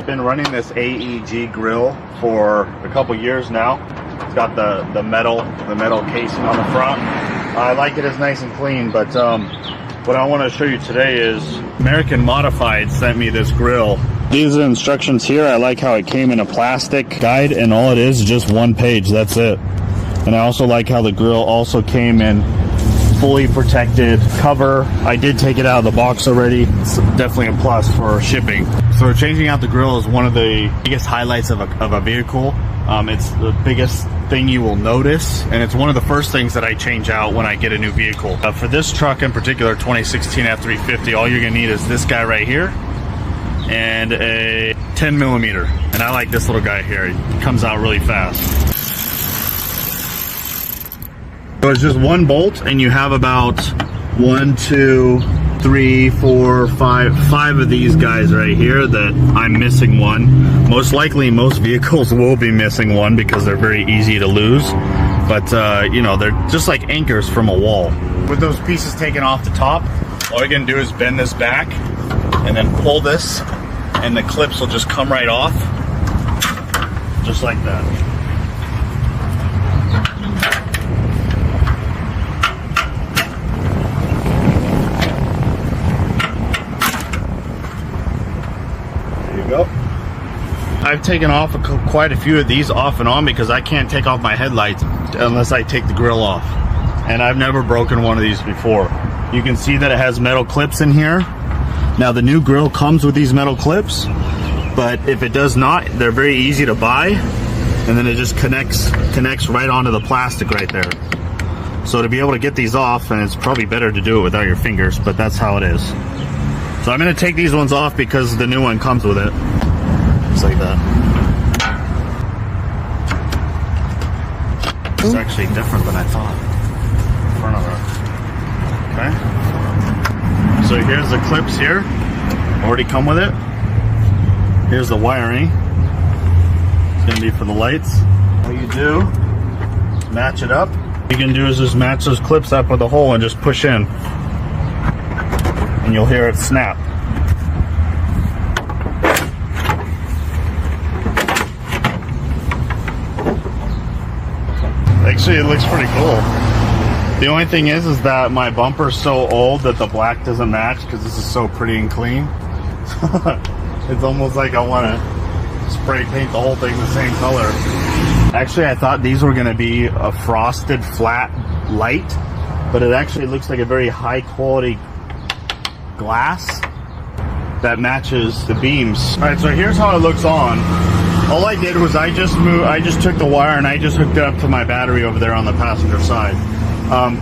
been running this AEG grill for a couple years now. It's got the metal casing on the front. I like it as nice and clean, but what I want to show you today is American Modified sent me this grill. These are the instructions here. I like how it came in a plastic guide, and all it is just one page. That's it. And I also like how the grill also came in fully protected cover. I did take it out of the box already. It's definitely a plus for shipping. So changing out the grill is one of the biggest highlights of a vehicle. It's the biggest thing you will notice, and it's one of the first things that I change out when I get a new vehicle. For this truck in particular, 2016 F250, all you're gonna need is this guy right here and a 10 millimeter. And I like this little guy here. It comes out really fast. So it's just one bolt, and you have about 1, 2, 3, 4, 5 of these guys right here that I'm missing one. Most likely most vehicles will be missing one because they're very easy to lose. But you know, they're just like anchors from a wall. With those pieces taken off the top, all you're gonna do is bend this back and then pull this, and the clips will just come right off, just like that. Go. I've taken off quite a few of these off and on because I can't take off my headlights unless I take the grill off, and I've never broken one of these before. You can see that it has metal clips in here. Now the new grill comes with these metal clips, but if it does not, they're very easy to buy, and then it just connects right onto the plastic right there. So to be able to get these off, and it's probably better to do it without your fingers, but that's how it is. So I'm going to take these ones off because the new one comes with it. Just like that. It's actually different than I thought. Front of it. Okay. So here's the clips here. Already come with it. Here's the wiring. It's going to be for the lights. What you do is match it up. What you can do is just match those clips up with a hole and just push in. And you'll hear it snap. Actually, it looks pretty cool. The only thing is that my bumper's so old that the black doesn't match because this is so pretty and clean. It's almost like I want to spray paint the whole thing the same color. Actually, I thought these were going to be a frosted flat light, but it actually looks like a very high quality glass that matches the beams. All right, so here's how it looks on. All I did was I just took the wire and I just hooked it up to my battery over there on the passenger side.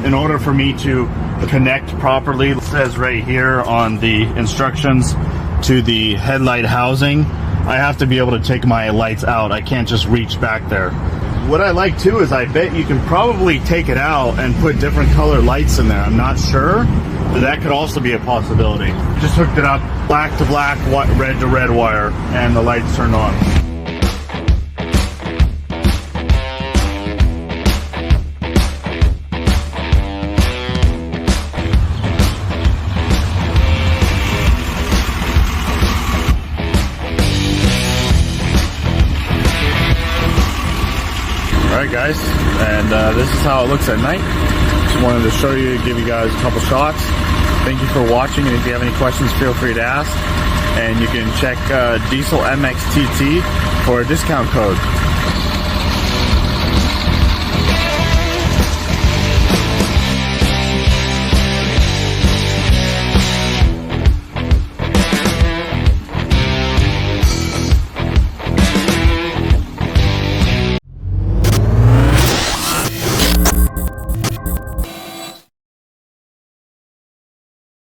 In order for me to connect properly, it says right here on the instructions, to the headlight housing, I have to be able to take my lights out. I can't just reach back there. What I like too is I bet you can probably take it out and put different color lights in there. I'm not sure, but that could also be a possibility. Just hooked it up, black to black, red to red wire, and the lights turned on. Alright guys, and this is how it looks at night. Just wanted to show you, give you guys a couple shots. Thank you for watching, and if you have any questions, feel free to ask. And you can check Diesel MXTT for a discount code.